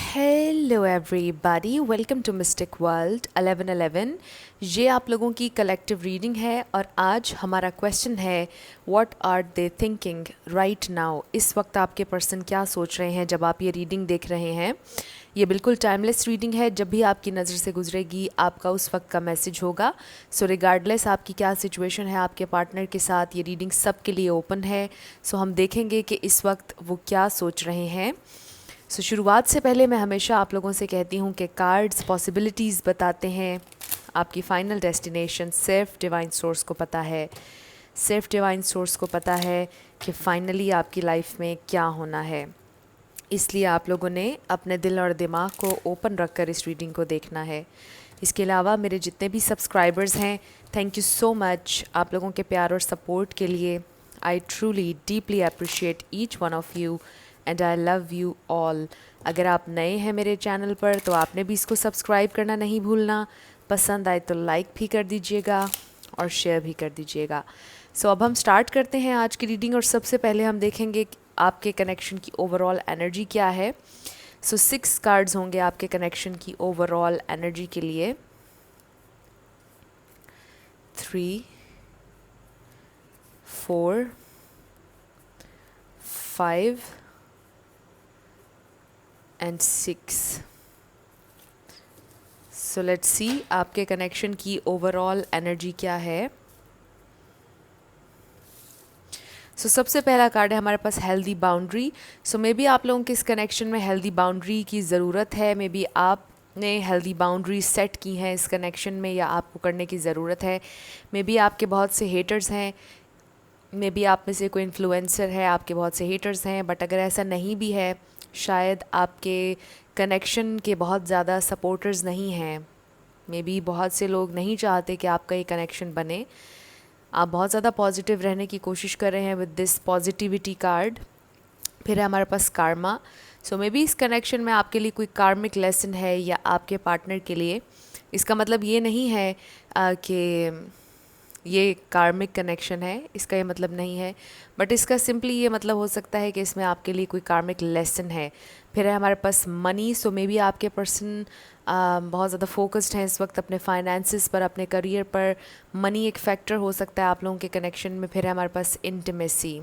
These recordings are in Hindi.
Hello everybody, welcome to mystic world 1111। ये आप लोगों की कलेक्टिव रीडिंग है और आज हमारा क्वेश्चन है what are they thinking right now. इस वक्त आपके पर्सन क्या सोच रहे हैं जब आप ये रीडिंग देख रहे हैं। ये बिल्कुल टाइमलेस रीडिंग है, जब भी आपकी नज़र से गुजरेगी आपका उस वक्त का मैसेज होगा। सो रिगार्डलेस आपकी क्या सिचुएशन है आपके पार्टनर के साथ, ये रीडिंग सब के लिए ओपन है। सो हम देखेंगे कि इस वक्त वो क्या सोच रहे हैं। शुरुआत से पहले मैं हमेशा आप लोगों से कहती हूँ कि कार्ड्स पॉसिबिलिटीज़ बताते हैं, आपकी फ़ाइनल डेस्टिनेशन सिर्फ डिवाइन सोर्स को पता है। सिर्फ डिवाइन सोर्स को पता है कि फ़ाइनली आपकी लाइफ में क्या होना है। इसलिए आप लोगों ने अपने दिल और दिमाग को ओपन रखकर इस रीडिंग को देखना है। इसके अलावा मेरे जितने भी सब्सक्राइबर्स हैं, थैंक यू सो मच आप लोगों के प्यार और सपोर्ट के लिए। I truly deeply appreciate each one of you and I love you all. अगर आप नए हैं मेरे चैनल पर तो आपने भी इसको सब्सक्राइब करना नहीं भूलना। पसंद आए तो लाइक भी कर दीजिएगा और शेयर भी कर दीजिएगा। अब हम स्टार्ट करते हैं आज की रीडिंग और सबसे पहले हम देखेंगे कि आपके कनेक्शन की ओवरऑल एनर्जी क्या है। 6 कार्ड्स होंगे आपके कनेक्शन की ओवरऑल एनर्जी के लिए। 3 4 5 एंड 6। सो लेट्स सी आपके कनेक्शन की ओवरऑल एनर्जी क्या है। सबसे पहला कार्ड है हमारे पास हेल्दी बाउंड्री। मे बी आप लोगों के इस कनेक्शन में हेल्दी बाउंड्री की ज़रूरत है। मे बी आपने हेल्दी बाउंड्री सेट की हैं इस कनेक्शन में या आपको करने की ज़रूरत है। मे बी आपके बहुत से हेटर्स हैं, मे बी आप में से कोई इन्फ्लुएंसर है, आपके बहुत से हेटर्स हैं। बट अगर ऐसा नहीं भी है, शायद आपके कनेक्शन के बहुत ज़्यादा सपोर्टर्स नहीं हैं। मे बी बहुत से लोग नहीं चाहते कि आपका ये कनेक्शन बने। आप बहुत ज़्यादा पॉजिटिव रहने की कोशिश कर रहे हैं विद दिस पॉजिटिविटी कार्ड। फिर है हमारे पास कार्मा। मे बी इस कनेक्शन में आपके लिए कोई कार्मिक लेसन है या आपके पार्टनर के लिए। इसका मतलब ये नहीं है कि ये कार्मिक कनेक्शन है, इसका ये मतलब नहीं है। बट इसका सिंपली ये मतलब हो सकता है कि इसमें आपके लिए कोई कार्मिक लेसन है। फिर है हमारे पास मनी। मे बी आपके पर्सन बहुत ज़्यादा फोकस्ड हैं इस वक्त अपने फाइनेंसिस पर, अपने करियर पर। मनी एक फैक्टर हो सकता है आप लोगों के कनेक्शन में। फिर है हमारे पास इंटीमेसी।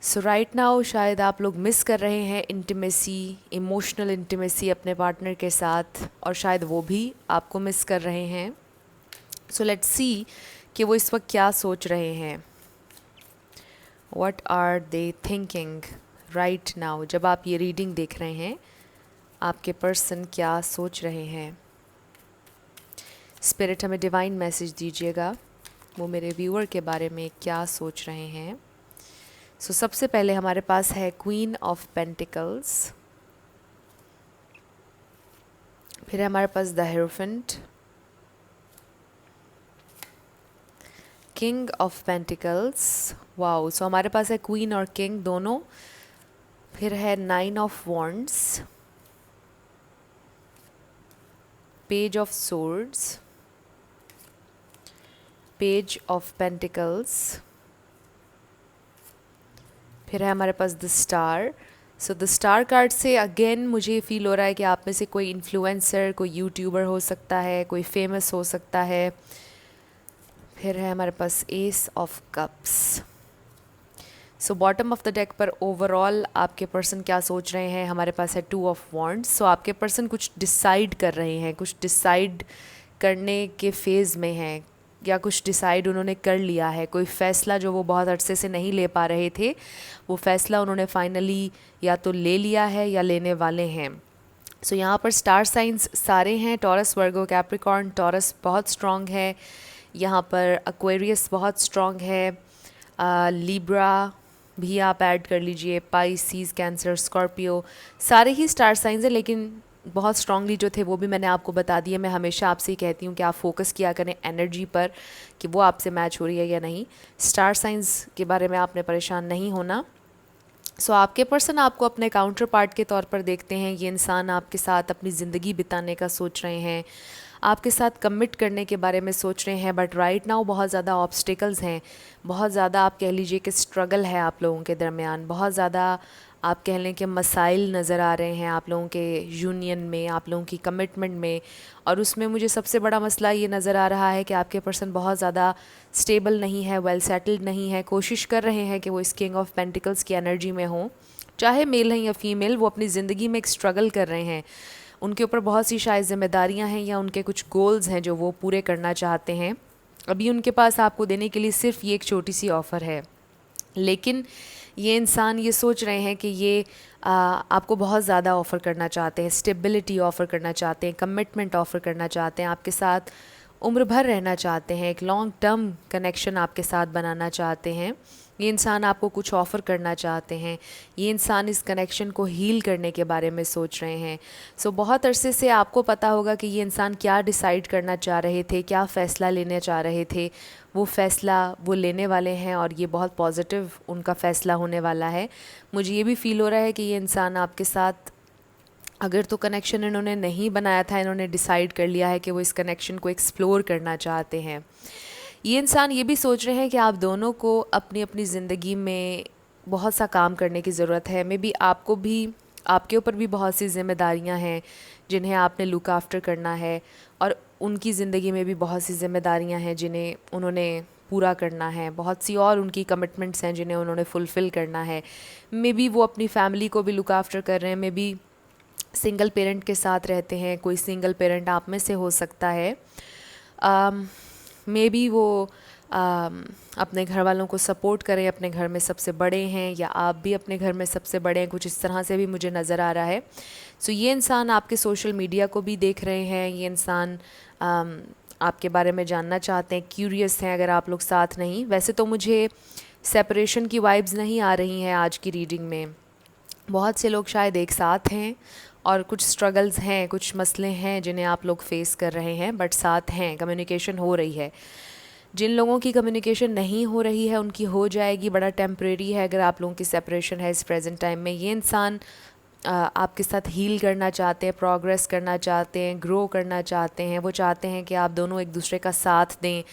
राइट नाउ शायद आप लोग मिस कर रहे हैं इंटीमेसी, इमोशनल इंटीमेसी अपने पार्टनर के साथ, और शायद वो भी आपको मिस कर रहे हैं। लेट्स सी कि वो इस वक्त क्या सोच रहे हैं। What are they thinking right now. जब आप ये रीडिंग देख रहे हैं, आपके पर्सन क्या सोच रहे हैं। स्पिरिट हमें डिवाइन मैसेज दीजिएगा, वो मेरे व्यूअर के बारे में क्या सोच रहे हैं। सबसे पहले हमारे पास है क्वीन ऑफ पेंटिकल्स। फिर है हमारे पास the hierophant, king of pentacles. Wow, हमारे पास है क्वीन और किंग दोनों। फिर है 9 of wands, page of swords, page of pentacles. फिर है हमारे पास द स्टार। द स्टार कार्ड से अगेन मुझे फील हो रहा है कि आप में से कोई इन्फ्लुएंसर, कोई यूट्यूबर हो सकता है, कोई फेमस हो सकता है। फिर है हमारे पास ace of cups. Bottom of the deck पर ओवरऑल आपके पर्सन क्या सोच रहे हैं। हमारे पास है 2 ऑफ वॉन्ड्स। आपके पर्सन कुछ डिसाइड कर रहे हैं, कुछ डिसाइड करने के फेज़ में हैं, या कुछ डिसाइड उन्होंने कर लिया है। कोई फ़ैसला जो वो बहुत अरसे से नहीं ले पा रहे थे, वो फ़ैसला उन्होंने फाइनली या तो ले लिया है या लेने वाले हैं। यहाँ पर स्टार साइंस सारे हैं। टॉरस, वर्गो, कैप्रिकॉर्न। टॉरस बहुत स्ट्रॉन्ग है। यहाँ पर एक्वेरियस बहुत स्ट्रॉन्ग है। लिब्रा भी आप ऐड कर लीजिए। पाइसीज़, कैंसर, स्कॉर्पियो, सारे ही स्टार साइंस हैं, लेकिन बहुत स्ट्रांगली जो थे वो भी मैंने आपको बता दिए। मैं हमेशा आपसे ही कहती हूँ कि आप फोकस किया करें एनर्जी पर कि वो आपसे मैच हो रही है या नहीं। स्टार साइंस के बारे में आपने परेशान नहीं होना। आपके पर्सन आपको अपने काउंटर पार्ट के तौर पर देखते हैं। ये इंसान आपके साथ अपनी ज़िंदगी बिताने का सोच रहे हैं, आपके साथ कमिट करने के बारे में सोच रहे हैं। बट राइट नाउ बहुत ज़्यादा ऑब्स्टिकल्स हैं, बहुत ज़्यादा आप कह लीजिए कि स्ट्रगल है आप लोगों के दरमियान। बहुत ज़्यादा आप कह लें कि मसाइल नज़र आ रहे हैं आप लोगों के यूनियन में, आप लोगों की कमिटमेंट में। और उसमें मुझे सबसे बड़ा मसला ये नज़र आ रहा है कि आपके पर्सन बहुत ज़्यादा स्टेबल नहीं है, वेल सेटल्ड नहीं है। कोशिश कर रहे हैं कि वो इस किंग ऑफ पेंटिकल्स की एनर्जी में हों, चाहे मेल हैं या फीमेल, वो अपनी ज़िंदगी में एक स्ट्रगल कर रहे हैं। उनके ऊपर बहुत सी शायद ज़िम्मेदारियाँ हैं या उनके कुछ गोल्स हैं जो वो पूरे करना चाहते हैं। अभी उनके पास आपको देने के लिए सिर्फ ये एक छोटी सी ऑफ़र है, लेकिन ये इंसान ये सोच रहे हैं कि ये आपको बहुत ज़्यादा ऑफ़र करना चाहते हैं, स्टेबिलिटी ऑफ़र करना चाहते हैं, कमिटमेंट ऑफ़र करना चाहते हैं, आपके साथ उम्र भर रहना चाहते हैं, एक लॉन्ग टर्म कनेक्शन आपके साथ बनाना चाहते हैं। ये इंसान आपको कुछ ऑफ़र करना चाहते हैं। ये इंसान इस कनेक्शन को हील करने के बारे में सोच रहे हैं। सो बहुत अरसे से आपको पता होगा कि ये इंसान क्या डिसाइड करना चाह रहे थे, क्या फ़ैसला लेना चाह रहे थे। वो फ़ैसला वो लेने वाले हैं और ये बहुत पॉजिटिव उनका फ़ैसला होने वाला है। मुझे ये भी फ़ील हो रहा है कि ये इंसान आपके साथ, अगर तो कनेक्शन इन्होंने नहीं बनाया था, इन्होंने डिसाइड कर लिया है कि वो इस कनेक्शन को एक्सप्लोर करना चाहते हैं। ये इंसान ये भी सोच रहे हैं कि आप दोनों को अपनी अपनी ज़िंदगी में बहुत सा काम करने की ज़रूरत है। मे बी आपको भी, आपके ऊपर भी बहुत सी ज़िम्मेदारियां हैं जिन्हें आपने लुक आफ्टर करना है, और उनकी ज़िंदगी में भी बहुत सी ज़िम्मेदारियां हैं जिन्हें उन्होंने पूरा करना है। बहुत सी और उनकी कमिटमेंट्स हैं जिन्हें उन्होंने फुलफ़िल करना है। मे बी वो अपनी फैमिली को भी लुक आफ्टर कर रहे हैं, मे बी सिंगल पेरेंट के साथ रहते हैं, कोई सिंगल पेरेंट आप में से हो सकता है। मे बी वो अपने घर वालों को सपोर्ट करें, अपने घर में सबसे बड़े हैं, या आप भी अपने घर में सबसे बड़े हैं, कुछ इस तरह से भी मुझे नज़र आ रहा है। सो ये इंसान आपके सोशल मीडिया को भी देख रहे हैं। ये इंसान आपके बारे में जानना चाहते हैं, क्यूरियस हैं अगर आप लोग साथ नहीं। वैसे तो मुझे सेपरेशन की वाइब्स नहीं आ रही हैं आज की रीडिंग में। बहुत से लोग शायद एक साथ हैं और कुछ स्ट्रगल्स हैं, कुछ मसले हैं जिन्हें आप लोग फेस कर रहे हैं, बट साथ हैं, कम्युनिकेशन हो रही है। जिन लोगों की कम्युनिकेशन नहीं हो रही है उनकी हो जाएगी, बड़ा टेम्परेरी है। अगर आप लोगों की सेपरेशन है इस प्रेजेंट टाइम में, ये इंसान आपके साथ हील करना चाहते हैं, प्रोग्रेस करना चाहते हैं, ग्रो करना चाहते हैं। वो चाहते हैं कि आप दोनों एक दूसरे का साथ दें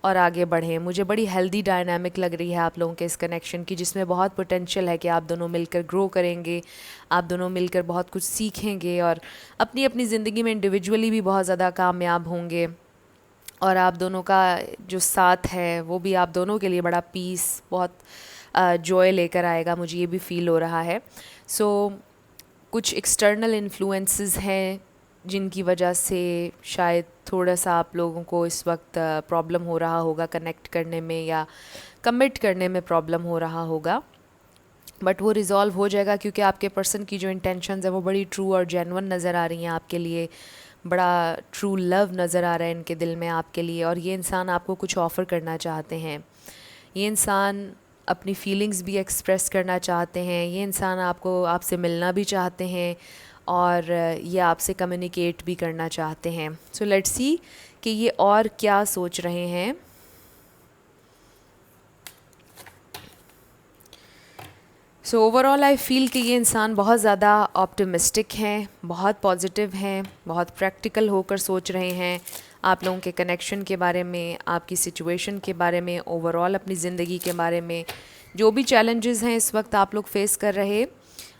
और आगे बढ़ें। मुझे बड़ी हेल्दी डायनामिक लग रही है आप लोगों के इस कनेक्शन की, जिसमें बहुत पोटेंशियल है कि आप दोनों मिलकर ग्रो करेंगे, आप दोनों मिलकर बहुत कुछ सीखेंगे और अपनी अपनी ज़िंदगी में इंडिविजुअली भी बहुत ज़्यादा कामयाब होंगे। और आप दोनों का जो साथ है वो भी आप दोनों के लिए बड़ा पीस, बहुत जॉय लेकर आएगा, मुझे ये भी फ़ील हो रहा है। सो कुछ एक्सटर्नल इन्फ्लुएंसेस हैं जिनकी वजह से शायद थोड़ा सा आप लोगों को इस वक्त प्रॉब्लम हो रहा होगा कनेक्ट करने में, या कमिट करने में प्रॉब्लम हो रहा होगा, बट वो रिज़ॉल्व हो जाएगा क्योंकि आपके पर्सन की जो इंटेंशंस है वो बड़ी ट्रू और जेन्युइन नज़र आ रही हैं आपके लिए। बड़ा ट्रू लव नज़र आ रहा है इनके दिल में आपके लिए, और ये इंसान आपको कुछ ऑफ़र करना चाहते हैं। ये इंसान अपनी फीलिंग्स भी एक्सप्रेस करना चाहते हैं। ये इंसान आपसे मिलना भी चाहते हैं और ये आपसे कम्युनिकेट भी करना चाहते हैं। सो लेट्स सी कि ये और क्या सोच रहे हैं। सो ओवरऑल आई फ़ील कि ये इंसान बहुत ज़्यादा ऑप्टिमिस्टिक हैं, बहुत पॉजिटिव हैं, बहुत प्रैक्टिकल होकर सोच रहे हैं आप लोगों के कनेक्शन के बारे में, आपकी सिचुएशन के बारे में, ओवरऑल अपनी ज़िंदगी के बारे में। जो भी चैलेंजेस हैं इस वक्त आप लोग फेस कर रहे,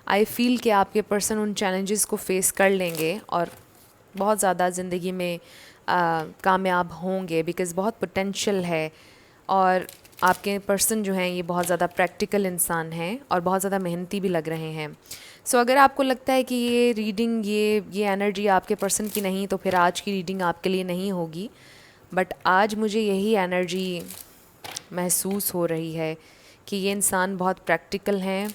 आई फ़ील कि आपके पर्सन उन चैलेंजेस को फेस कर लेंगे और बहुत ज़्यादा ज़िंदगी में कामयाब होंगे, बिकॉज़ बहुत पोटेंशियल है। और आपके पर्सन जो हैं ये बहुत ज़्यादा प्रैक्टिकल इंसान हैं और बहुत ज़्यादा मेहनती भी लग रहे हैं। सो अगर आपको लगता है कि ये रीडिंग, ये एनर्जी आपके पर्सन की नहीं, तो फिर आज की रीडिंग आपके लिए नहीं होगी। बट आज मुझे यही एनर्जी महसूस हो रही है कि ये इंसान बहुत प्रैक्टिकल हैं,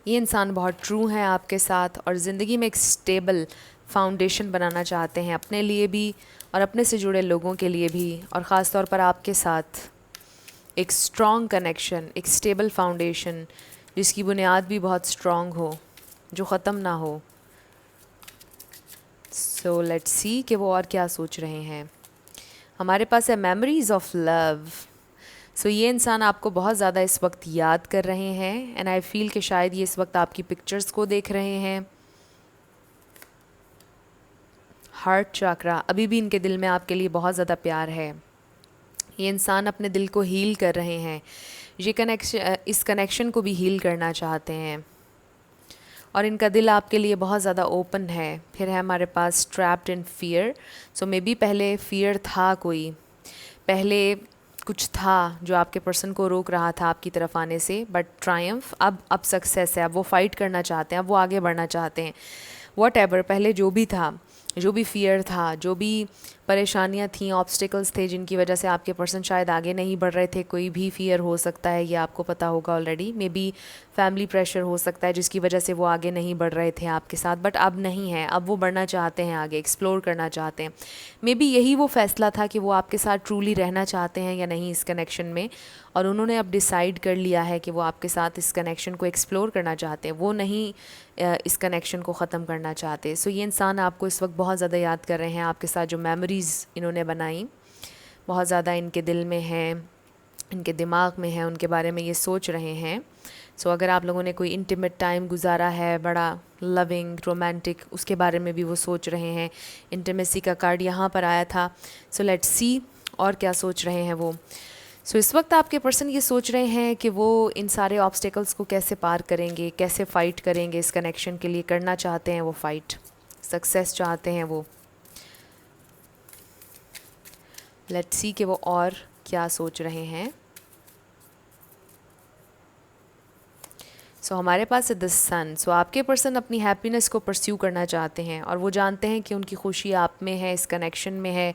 ये इंसान बहुत ट्रू हैं आपके साथ, और ज़िंदगी में एक स्टेबल फाउंडेशन बनाना चाहते हैं अपने लिए भी और अपने से जुड़े लोगों के लिए भी, और ख़ास तौर पर आपके साथ एक स्ट्रॉन्ग कनेक्शन, एक स्टेबल फाउंडेशन जिसकी बुनियाद भी बहुत स्ट्रॉन्ग हो, जो ख़त्म ना हो। सो लेट्स सी कि वो और क्या सोच रहे हैं। हमारे पास है मेमोरीज़ ऑफ लव। सो ये इंसान आपको बहुत ज़्यादा इस वक्त याद कर रहे हैं, एंड आई फील कि शायद ये इस वक्त आपकी पिक्चर्स को देख रहे हैं। हार्ट चक्रा, अभी भी इनके दिल में आपके लिए बहुत ज़्यादा प्यार है। ये इंसान अपने दिल को हील कर रहे हैं। ये इस कनेक्शन को भी हील करना चाहते हैं और इनका दिल आपके लिए बहुत ज़्यादा ओपन है। फिर है हमारे पास trapped in fear. So may be पहले फियर था, कोई पहले कुछ था जो आपके पर्सन को रोक रहा था आपकी तरफ आने से, बट ट्रायम्फ अब सक्सेस है, अब वो फाइट करना चाहते हैं, अब वो आगे बढ़ना चाहते हैं। वॉट एवर पहले जो भी था, जो भी फियर था, जो भी परेशानियां थी, ऑब्स्टिकल्स थे जिनकी वजह से आपके पर्सन शायद आगे नहीं बढ़ रहे थे, कोई भी फियर हो सकता है, ये आपको पता होगा already. May be family pressure हो सकता है जिसकी वजह से वो आगे नहीं बढ़ रहे थे आपके साथ, बट अब नहीं है, अब वो बढ़ना चाहते हैं, आगे एक्सप्लोर करना चाहते हैं। मे बी यही वो फैसला था कि वो आपके साथ ट्रूली रहना चाहते हैं या नहीं इस कनेक्शन में, और उन्होंने अब डिसाइड कर लिया है कि वो आपके साथ इस कनेक्शन को एक्सप्लोर करना चाहते हैं, वो नहीं इस कनेक्शन को ख़त्म करना चाहते। सो ये इंसान आपको इस वक्त बहुत ज़्यादा याद कर रहे हैं, आपके साथ जो मेमोरीज़ इन्होंने बनाई बहुत ज़्यादा इनके दिल में हैं, इनके दिमाग में है, उनके बारे में ये सोच रहे हैं। सो अगर आप लोगों ने कोई इंटीमेट टाइम गुजारा है, बड़ा लविंग रोमांटिक, उसके बारे में भी वो सोच रहे हैं। इंटीमेसी का कार्ड यहाँ पर आया था। सो लेट्स सी और क्या सोच रहे हैं वो। सो इस वक्त आपके पर्सन ये सोच रहे हैं कि वो इन सारे ऑब्स्टेकल्स को कैसे पार करेंगे, कैसे फ़ाइट करेंगे इस कनेक्शन के लिए, करना चाहते हैं वो फ़ाइट, सक्सेस चाहते हैं वो। लेट्स सी कि वो और क्या सोच रहे हैं। सो हमारे पास है द सन। सो आपके पर्सन अपनी हैप्पीनेस को परस्यू करना चाहते हैं और वो जानते हैं कि उनकी खुशी आप में है, इस कनेक्शन में है,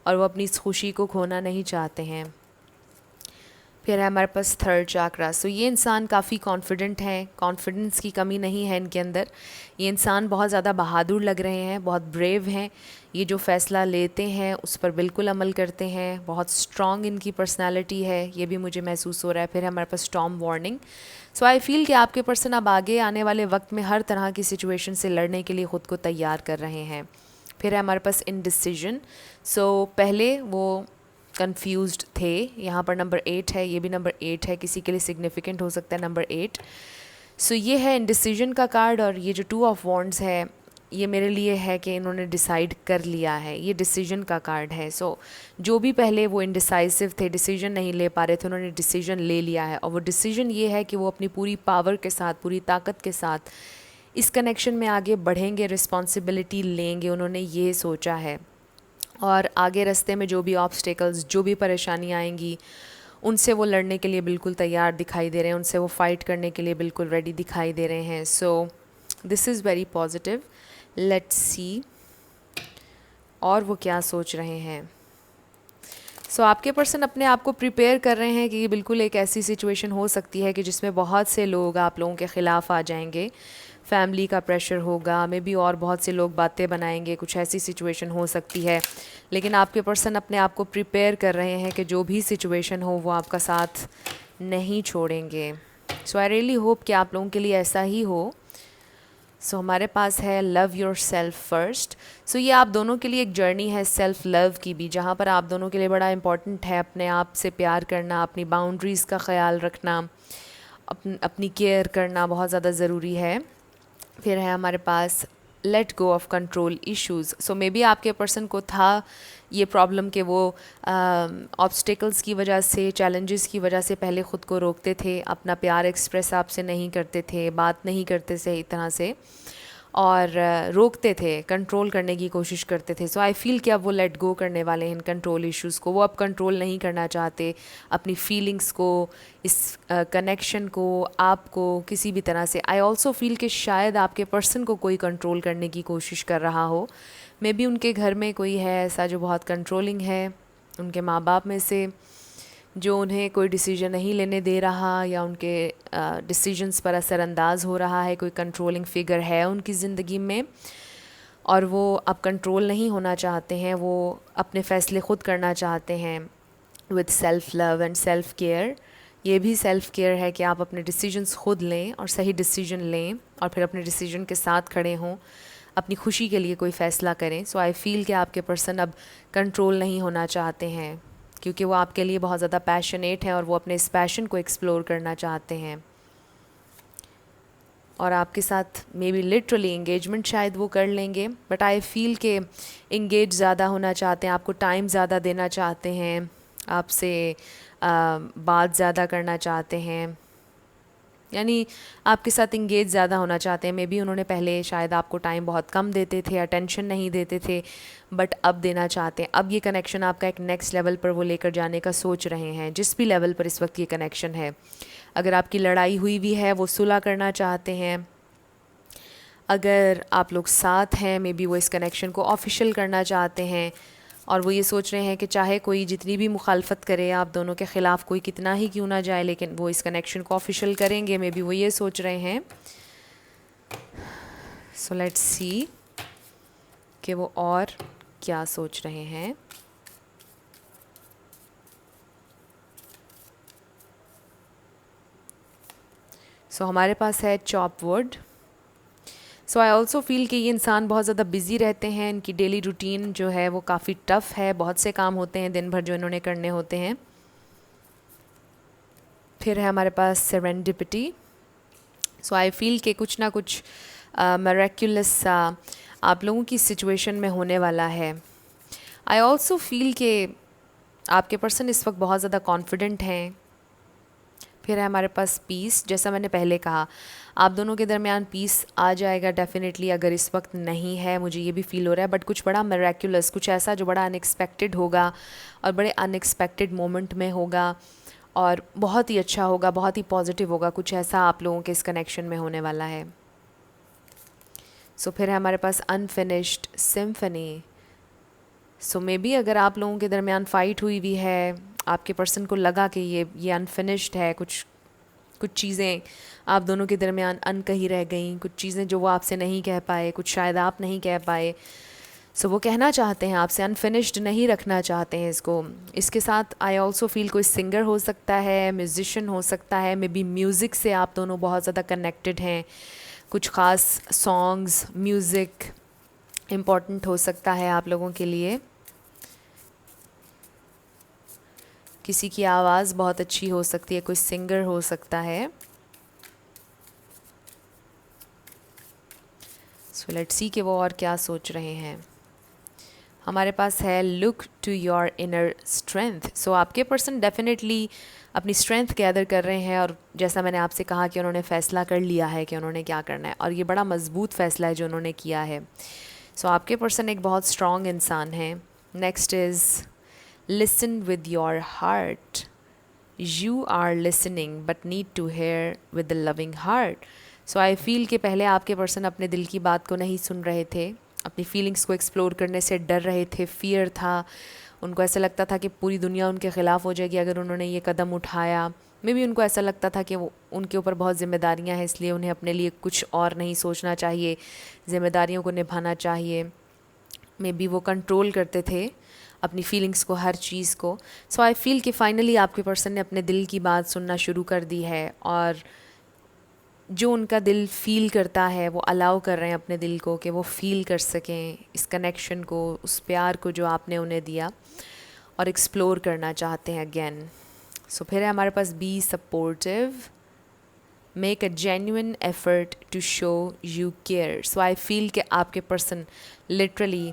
और वो अपनी इस खुशी को खोना नहीं चाहते हैं। फिर है हमारे पास थर्ड चाक्रा। सो ये इंसान काफ़ी कॉन्फिडेंट हैं, कॉन्फिडेंस की कमी नहीं है इनके अंदर। ये इंसान बहुत ज़्यादा बहादुर लग रहे हैं, बहुत ब्रेव हैं, ये जो फ़ैसला लेते हैं उस पर बिल्कुल अमल करते हैं, बहुत स्ट्रॉन्ग इनकी पर्सनालिटी है, ये भी मुझे महसूस हो रहा है। फिर है हमारे पास storm warning. So I feel कि आपके पर्सन अब आगे आने वाले वक्त में हर तरह की सिचुएशन से लड़ने के लिए ख़ुद को तैयार कर रहे हैं। फिर है हमारे पास इनडिसीजन। सो पहले वो कंफ्यूज्ड थे, यहाँ पर नंबर 8 है, ये भी नंबर 8 है, किसी के लिए सिग्निफिकेंट हो सकता है नंबर 8। सो ये है इनडिसीजन का कार्ड, और ये जो 2 ऑफ वॉन्ड्स है ये मेरे लिए है कि इन्होंने डिसाइड कर लिया है, ये डिसीजन का कार्ड है। सो जो भी पहले वो इनडिसाइसिव थे, डिसीजन नहीं ले पा रहे थे, उन्होंने डिसीजन ले लिया है, और वो डिसीजन ये है कि वो अपनी पूरी पावर के साथ, पूरी ताकत के साथ इस कनेक्शन में आगे बढ़ेंगे, रिस्पॉन्सिबिलिटी लेंगे, उन्होंने ये सोचा है। और आगे रास्ते में जो भी ऑब्स्टेकल्स, जो भी परेशानियाँ आएंगी, उनसे वो लड़ने के लिए बिल्कुल तैयार दिखाई दे रहे हैं, उनसे वो फ़ाइट करने के लिए बिल्कुल रेडी दिखाई दे रहे हैं। So this is very positive. Let's see और वो क्या सोच रहे हैं। सो आपके पर्सन अपने आप को प्रिपेयर कर रहे हैं कि ये बिल्कुल एक ऐसी सिचुएशन हो सकती है कि जिसमें बहुत से लोग आप लोगों के ख़िलाफ़ आ जाएंगे, फैमिली का प्रेशर होगा, मे बी और बहुत से लोग बातें बनाएंगे, कुछ ऐसी सिचुएशन हो सकती है। लेकिन आपके पर्सन अपने आप को प्रिपेयर कर रहे हैं कि जो भी सिचुएशन हो वो आपका साथ नहीं छोड़ेंगे। सो आई रियली होप कि आप लोगों के लिए ऐसा ही हो। सो हमारे पास है लव योर सेल्फ फर्स्ट। सो ये आप दोनों के लिए एक जर्नी है सेल्फ़ लव की भी, जहाँ पर आप दोनों के लिए बड़ा इम्पॉर्टेंट है अपने आप से प्यार करना, अपनी बाउंड्रीज़ का ख्याल रखना, अपनी केयर करना बहुत ज़्यादा ज़रूरी है। फिर है हमारे पास let go of control issues. So may be आपके पर्सन को था ये प्रॉब्लम कि वो ऑब्स्टिकल्स की वजह से, चैलेंजेस की वजह से पहले ख़ुद को रोकते थे, अपना प्यार एक्सप्रेस आपसे नहीं करते थे, बात नहीं करते सही तरह से, और रोकते थे, कंट्रोल करने की कोशिश करते थे। सो आई फील कि अब वो लेट गो करने वाले हैं इन कंट्रोल इश्यूज़ को। वो अब कंट्रोल नहीं करना चाहते अपनी फीलिंग्स को, इस कनेक्शन को, आपको किसी भी तरह से। आई ऑल्सो फील कि शायद आपके पर्सन को कोई कंट्रोल करने की कोशिश कर रहा हो। मे बी उनके घर में कोई है ऐसा जो बहुत कंट्रोलिंग है, उनके माँ बाप में से, जो उन्हें कोई डिसीजन नहीं लेने दे रहा या उनके डिसीजंस पर असरअंदाज हो रहा है। कोई कंट्रोलिंग फिगर है उनकी ज़िंदगी में और वो अब कंट्रोल नहीं होना चाहते हैं, वो अपने फ़ैसले ख़ुद करना चाहते हैं with self love and self care. ये भी सेल्फ़ केयर है कि आप अपने डिसीजंस ख़ुद लें और सही डिसीजन लें और फिर अपने डिसीजन के साथ खड़े हों, अपनी खुशी के लिए कोई फ़ैसला करें। सो आई फील कि आपके पर्सन अब कंट्रोल नहीं होना चाहते हैं, क्योंकि वो आपके लिए बहुत ज़्यादा पैशनेट हैं और वो अपने इस पैशन को एक्सप्लोर करना चाहते हैं। और आपके साथ मे बी लिटरली एंगेजमेंट शायद वो कर लेंगे, बट आई फील के एंगेज ज़्यादा होना चाहते हैं, आपको टाइम ज़्यादा देना चाहते हैं, आपसे बात ज़्यादा करना चाहते हैं, यानी आपके साथ इंगेज ज़्यादा होना चाहते हैं। मे बी उन्होंने पहले शायद आपको टाइम बहुत कम देते थे, अटेंशन नहीं देते थे, बट अब देना चाहते हैं। अब ये कनेक्शन आपका एक नेक्स्ट लेवल पर वो लेकर जाने का सोच रहे हैं, जिस भी लेवल पर इस वक्त ये कनेक्शन है। अगर आपकी लड़ाई हुई भी है वो सुलह करना चाहते हैं। अगर आप लोग साथ हैं मे बी वो इस कनेक्शन को ऑफिशियल करना चाहते हैं, और वो ये सोच रहे हैं कि चाहे कोई जितनी भी मुखालफत करे, आप दोनों के ख़िलाफ़ कोई कितना ही क्यों ना जाए, लेकिन वो इस कनेक्शन को ऑफिशियल करेंगे। मे बी वो ये सोच रहे हैं। सो लेट्स सी कि वो और क्या सोच रहे हैं। सो हमारे पास है chop wood. So I also feel कि ये इंसान बहुत ज़्यादा बिज़ी रहते हैं, इनकी डेली रूटीन जो है वो काफ़ी टफ़ है, बहुत से काम होते हैं दिन भर जो इन्होंने करने होते हैं। फिर है हमारे पास सेरेंडिपिटी। सो आई फील कि कुछ ना कुछ मिरेक्युलस सा आप लोगों की सिचुएशन में होने वाला है। आई ऑल्सो फील कि आपके पर्सन इस वक्त बहुत ज़्यादा कॉन्फिडेंट हैं। फिर है हमारे पास पीस। जैसा मैंने पहले कहा, आप दोनों के दरमियान पीस आ जाएगा डेफिनेटली। अगर इस वक्त नहीं है, मुझे ये भी फील हो रहा है, बट कुछ बड़ा मिरेक्युलस, कुछ ऐसा जो बड़ा अनएक्सपेक्टेड होगा और बड़े अनएक्सपेक्टेड मोमेंट में होगा और बहुत ही अच्छा होगा, बहुत ही पॉजिटिव होगा। कुछ ऐसा आप लोगों के इस कनेक्शन में होने वाला है। सो फिर है हमारे पास unfinished symphony. So may be अगर आप लोगों के दरमियान फ़ाइट हुई भी है, आपके पर्सन को लगा कि ये अनफिनिश्ड है, कुछ चीज़ें आप दोनों के दरमियान अनकही रह गई, कुछ चीज़ें जो वो आपसे नहीं कह पाए, कुछ शायद आप नहीं कह पाए। सो वो कहना चाहते हैं आपसे, अनफिनिश्ड नहीं रखना चाहते हैं इसको। इसके साथ आई ऑल्सो फील कोई सिंगर हो सकता है, म्यूज़िशियन हो सकता है, मे बी म्यूज़िक से आप दोनों बहुत ज़्यादा कनेक्टेड हैं। कुछ ख़ास सॉन्ग्स, म्यूज़िक इम्पॉर्टेंट हो सकता है आप लोगों के लिए। किसी की आवाज़ बहुत अच्छी हो सकती है, कोई सिंगर हो सकता है। सो लेट्स सी कि वो और क्या सोच रहे हैं। हमारे पास है look to your inner strength. So आपके पर्सन डेफिनेटली अपनी स्ट्रेंथ गैदर कर रहे हैं, और जैसा मैंने आपसे कहा कि उन्होंने फ़ैसला कर लिया है कि उन्होंने क्या करना है, और ये बड़ा मजबूत फ़ैसला है जो उन्होंने किया है। सो आपके पर्सन एक बहुत स्ट्रॉन्ग इंसान है। Next is listen with your heart. You are listening but need to hear with the loving heart. So I feel कि पहले आपके पर्सन अपने दिल की बात को नहीं सुन रहे थे, अपनी फीलिंग्स को एक्सप्लोर करने से डर रहे थे, फियर था। उनको ऐसा लगता था कि पूरी दुनिया उनके ख़िलाफ़ हो जाएगी अगर उन्होंने ये कदम उठाया। मे बी उनको ऐसा लगता था कि वो उनके ऊपर बहुत ज़िम्मेदारियाँ हैं, इसलिए उन्हें अपने लिए कुछ और नहीं सोचना चाहिए, ज़िम्मेदारियों को निभाना चाहिए। मे बी वो कंट्रोल करते थे अपनी फीलिंग्स को, हर चीज़ को। सो आई फील कि फ़ाइनली आपके पर्सन ने अपने दिल की बात सुनना शुरू कर दी है, और जो उनका दिल फ़ील करता है वो अलाउ कर रहे हैं अपने दिल को कि वो फ़ील कर सकें इस कनेक्शन को, उस प्यार को जो आपने उन्हें दिया, और एक्सप्लोर करना चाहते हैं अगेन। सो फिर है हमारे पास be supportive, make a genuine effort to show you care. So I feel कि आपके पर्सन लिटरली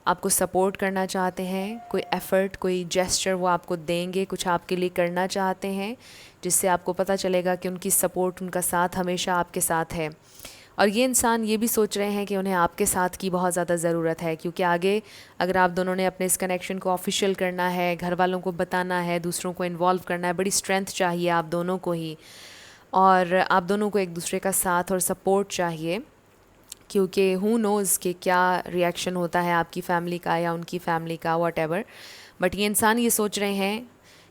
आपको सपोर्ट करना चाहते हैं। कोई एफ़र्ट, कोई जेस्चर वो आपको देंगे, कुछ आपके लिए करना चाहते हैं, जिससे आपको पता चलेगा कि उनकी सपोर्ट, उनका साथ हमेशा आपके साथ है। और ये इंसान ये भी सोच रहे हैं कि उन्हें आपके साथ की बहुत ज़्यादा ज़रूरत है, क्योंकि आगे अगर आप दोनों ने अपने इस कनेक्शन को ऑफिशियल करना है, घर वालों को बताना है, दूसरों को इन्वॉल्व करना है, बड़ी स्ट्रेंथ चाहिए आप दोनों को ही, और आप दोनों को एक दूसरे का साथ और सपोर्ट चाहिए, क्योंकि हु नोज़ कि क्या रिएक्शन होता है आपकी फ़ैमिली का या उनकी फ़ैमिली का, वॉट एवर। बट ये इंसान ये सोच रहे हैं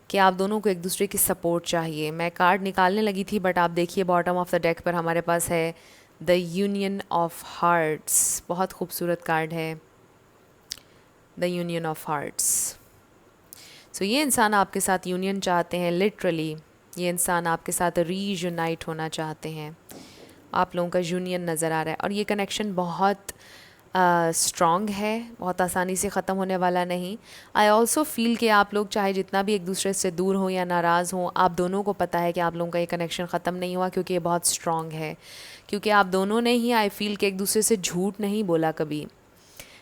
कि आप दोनों को एक दूसरे की सपोर्ट चाहिए। मैं कार्ड निकालने लगी थी, बट आप देखिए बॉटम ऑफ द डेक पर हमारे पास है द यूनियन ऑफ हार्ट्स। बहुत खूबसूरत कार्ड है, द यूनियन ऑफ हार्ट्स। सो ये इंसान आपके साथ यूनियन चाहते हैं, लिटरली ये इंसान आपके साथ रीयूनाइट होना चाहते हैं। आप लोगों का यूनियन नज़र आ रहा है, और ये कनेक्शन बहुत स्ट्रॉन्ग है, बहुत आसानी से ख़त्म होने वाला नहीं। आई ऑल्सो फील कि आप लोग चाहे जितना भी एक दूसरे से दूर हो या नाराज़ हों, आप दोनों को पता है कि आप लोगों का ये कनेक्शन ख़त्म नहीं हुआ, क्योंकि ये बहुत स्ट्रॉन्ग है। क्योंकि आप दोनों ने ही, आई फील कि एक दूसरे से झूठ नहीं बोला कभी।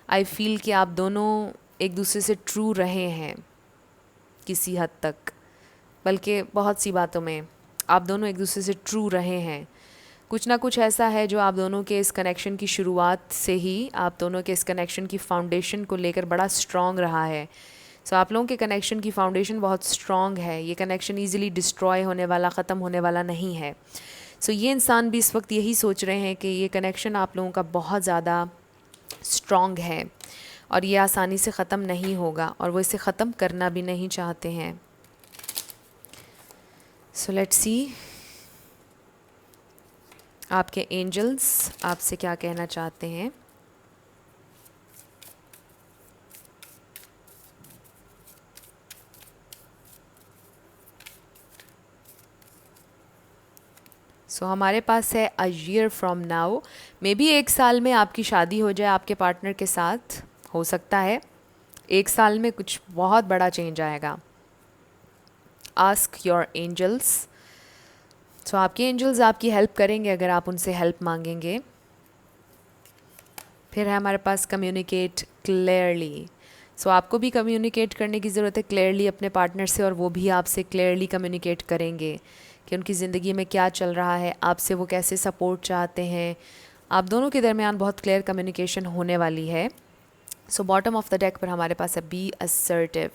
आई फील कि आप दोनों एक दूसरे से ट्रू रहे हैं किसी हद तक। बल्कि बहुत सी बातों में आप दोनों एक दूसरे से ट्रू रहे हैं। कुछ ना कुछ ऐसा है जो आप दोनों के इस कनेक्शन की शुरुआत से ही आप दोनों के इस कनेक्शन की फाउंडेशन को लेकर बड़ा स्ट्रॉन्ग रहा है। सो आप लोगों के कनेक्शन की फाउंडेशन बहुत स्ट्रॉन्ग है। ये कनेक्शन ईज़िली डिस्ट्रॉय होने वाला, ख़त्म होने वाला नहीं है। सो ये इंसान भी इस वक्त यही सोच रहे हैं कि ये कनेक्शन आप लोगों का बहुत ज़्यादा स्ट्रॉन्ग है और ये आसानी से ख़त्म नहीं होगा और वो इसे ख़त्म करना भी नहीं चाहते हैं। सो लेट्स सी आपके एंजल्स आपसे क्या कहना चाहते हैं। सो हमारे पास है a year from now. May be 1 साल में आपकी शादी हो जाए आपके पार्टनर के साथ, हो सकता है 1 साल में कुछ बहुत बड़ा चेंज आएगा। Ask your angels. सो आपके एंजल्स आपकी हेल्प करेंगे अगर आप उनसे हेल्प मांगेंगे। फिर है हमारे पास कम्युनिकेट क्लियरली। सो आपको भी कम्युनिकेट करने की ज़रूरत है क्लियरली अपने पार्टनर से, और वो भी आपसे क्लियरली कम्युनिकेट करेंगे कि उनकी ज़िंदगी में क्या चल रहा है, आपसे वो कैसे सपोर्ट चाहते हैं। आप दोनों के दरमियान बहुत क्लियर कम्युनिकेशन होने वाली है। So bottom of the deck पर हमारे पास है बी असर्टिव।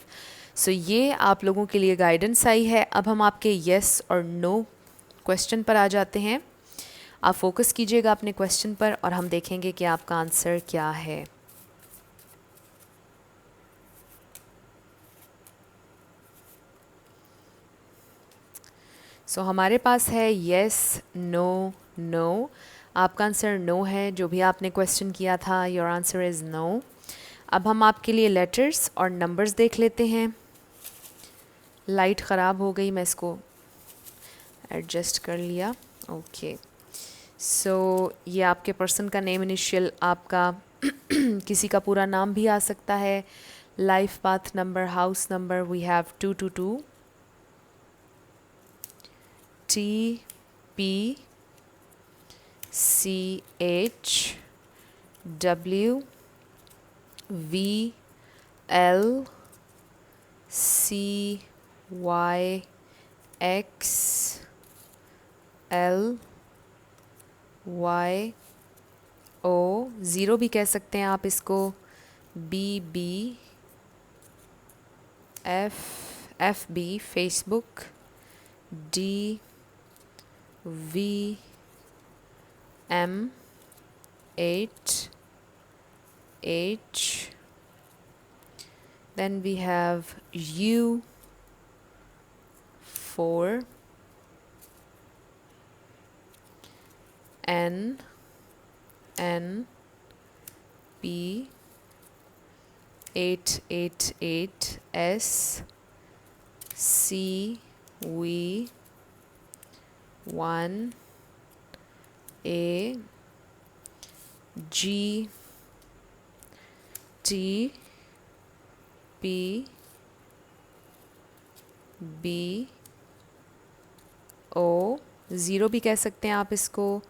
सो ये आप लोगों के लिए गाइडेंस आई है। अब हम आपके येस और नो क्वेश्चन पर आ जाते हैं। आप फोकस कीजिएगा अपने क्वेश्चन पर और हम देखेंगे कि आपका आंसर क्या है। सो हमारे पास है येस, नो, नो। आपका आंसर नो है। जो भी आपने क्वेश्चन किया था, योर आंसर इज़ नो। अब हम आपके लिए लेटर्स और नंबर्स देख लेते हैं। लाइट ख़राब हो गई, मैं इसको एडजस्ट कर लिया। ओके। सो ये आपके पर्सन का नेम इनिशियल, आपका किसी का पूरा नाम भी आ सकता है। Life path number, house number, we have 222 TPCCHWVLCYXLYO, zero भी कह सकते हैं आप इसको, FB Facebook, DVM8H, then we have U4, NNP888S, CV1A, GTPBO, zero भी कह सकते हैं आप इसको,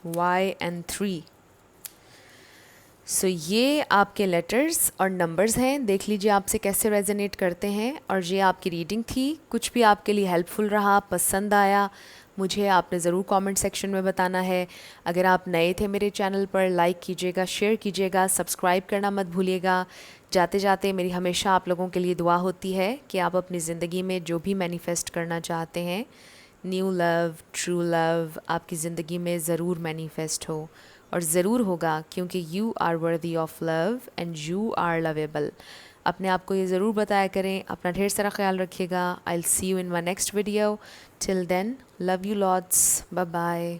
GUYN3। सो ये आपके लेटर्स और नंबर्स हैं। देख लीजिए आपसे कैसे रेजोनेट करते हैं। और ये आपकी रीडिंग थी। कुछ भी आपके लिए हेल्पफुल रहा, पसंद आया, मुझे आपने ज़रूर कमेंट सेक्शन में बताना है। अगर आप नए थे मेरे चैनल पर, लाइक कीजिएगा, शेयर कीजिएगा, सब्सक्राइब करना मत भूलिएगा। जाते जाते मेरी हमेशा आप लोगों के लिए दुआ होती है कि आप अपनी ज़िंदगी में जो भी मैनिफेस्ट करना चाहते हैं, न्यू लव, ट्रू लव, आपकी ज़िंदगी में ज़रूर मैनिफेस्ट हो, और ज़रूर होगा, क्योंकि you are worthy of love and you are lovable. अपने आप को ये ज़रूर बताया करें। अपना ढेर सारा ख्याल रखिएगा। I will see you in my next video. Till then, love you lots, bye bye.